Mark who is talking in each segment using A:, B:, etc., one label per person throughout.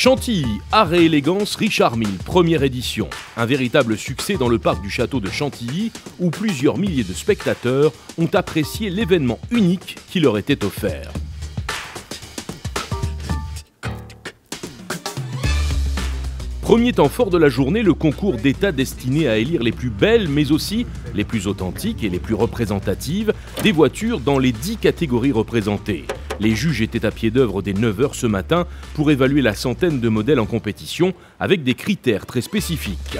A: Chantilly, art et élégance, Richard Mille, première édition. Un véritable succès dans le parc du château de Chantilly, où plusieurs milliers de spectateurs ont apprécié l'événement unique qui leur était offert. Premier temps fort de la journée, le concours d'État destiné à élire les plus belles, mais aussi les plus authentiques et les plus représentatives des voitures dans les 10 catégories représentées. Les juges étaient à pied d'œuvre dès 9 h ce matin pour évaluer la centaine de modèles en compétition avec des critères très spécifiques.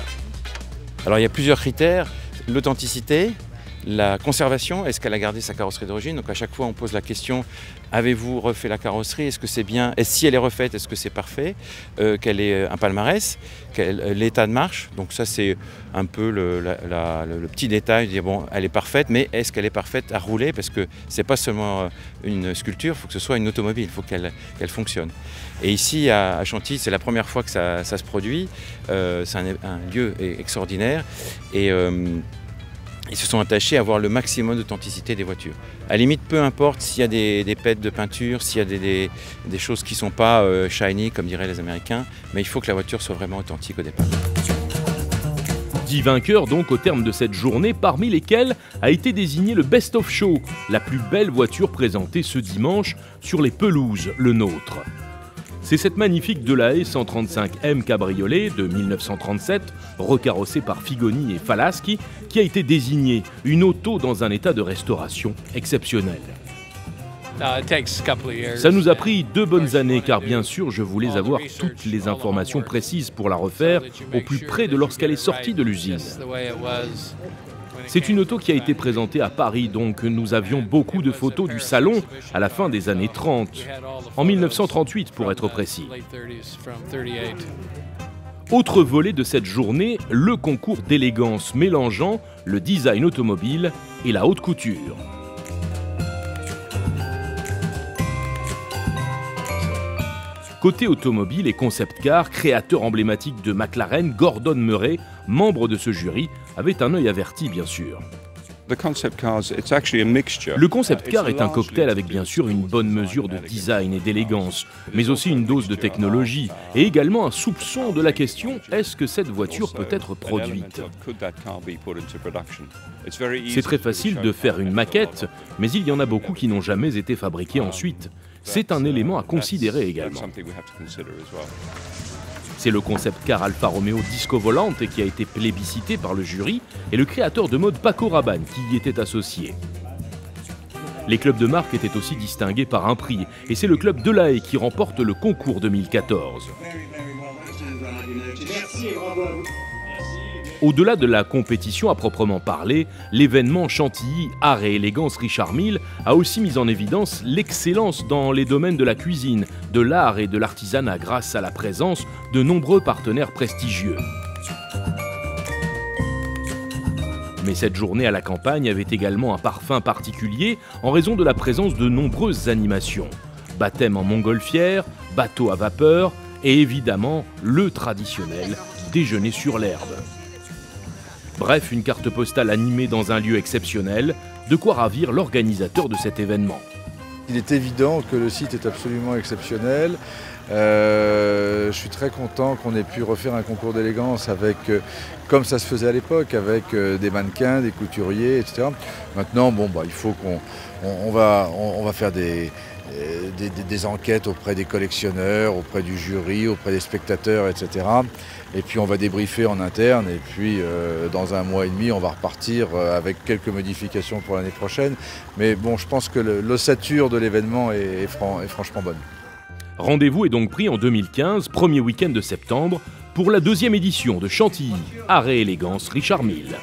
B: Alors il y a plusieurs critères, l'authenticité, la conservation, est-ce qu'elle a gardé sa carrosserie d'origine? Donc à chaque fois on pose la question, avez-vous refait la carrosserie? Est-ce que c'est bien? Et si elle est refaite, est-ce que c'est parfait? Quel est un palmarès? L'état de marche? Donc ça c'est un peu le petit détail, de dire bon, elle est parfaite, mais est-ce qu'elle est parfaite à rouler? Parce que c'est pas seulement une sculpture, il faut que ce soit une automobile, il faut qu'elle fonctionne. Et ici à Chantilly, c'est la première fois que ça se produit, c'est un lieu extraordinaire et ils se sont attachés à avoir le maximum d'authenticité des voitures. À la limite, peu importe s'il y a des pètes de peinture, s'il y a des choses qui ne sont pas shiny, comme diraient les Américains, mais il faut que la voiture soit vraiment authentique au départ.
A: 10 vainqueurs donc au terme de cette journée, parmi lesquels a été désigné le Best of Show, la plus belle voiture présentée ce dimanche sur les pelouses, le nôtre. C'est cette magnifique Delahaye 135M cabriolet de 1937, recarrossée par Figoni et Falaschi, qui a été désignée, une auto dans un état de restauration exceptionnel. Ça nous a pris 2 bonnes années car bien sûr je voulais avoir toutes les informations précises pour la refaire au plus près de lorsqu'elle est sortie de l'usine. C'est une auto qui a été présentée à Paris, donc nous avions beaucoup de photos du salon à la fin des années 30, en 1938 pour être précis. Autre volet de cette journée, le concours d'élégance mélangeant le design automobile et la haute couture. Côté automobile et concept car, créateur emblématique de McLaren, Gordon Murray, membre de ce jury, avait un œil averti bien sûr. Le concept car est un cocktail avec bien sûr une bonne mesure de design et d'élégance, mais aussi une dose de technologie, et également un soupçon de la question « est-ce que cette voiture peut être produite ?» C'est très facile de faire une maquette, mais il y en a beaucoup qui n'ont jamais été fabriquées ensuite. C'est un élément à considérer également. C'est le concept car Alfa Romeo Disco Volante qui a été plébiscité par le jury et le créateur de mode Paco Rabanne qui y était associé. Les clubs de marque étaient aussi distingués par un prix et c'est le club Delahaye qui remporte le concours 2014. Au-delà de la compétition à proprement parler, l'événement Chantilly, art et élégance Richard Mille a aussi mis en évidence l'excellence dans les domaines de la cuisine, de l'art et de l'artisanat grâce à la présence de nombreux partenaires prestigieux. Mais cette journée à la campagne avait également un parfum particulier en raison de la présence de nombreuses animations. Baptême en montgolfière, bateau à vapeur et évidemment le traditionnel déjeuner sur l'herbe. Bref, une carte postale animée dans un lieu exceptionnel, de quoi ravir l'organisateur de cet événement.
C: Il est évident que le site est absolument exceptionnel. Je suis très content qu'on ait pu refaire un concours d'élégance avec, comme ça se faisait à l'époque, avec des mannequins, des couturiers, etc. Maintenant, il faut qu'on va faire des enquêtes auprès des collectionneurs, auprès du jury, auprès des spectateurs, etc. Et puis on va débriefer en interne et puis dans 1 mois et demi on va repartir avec quelques modifications pour l'année prochaine. Mais bon, je pense que l'ossature de l'événement est franchement bonne.
A: Rendez-vous est donc pris en 2015, premier week-end de septembre, pour la 2e édition de Chantilly, art et élégance Richard Mille.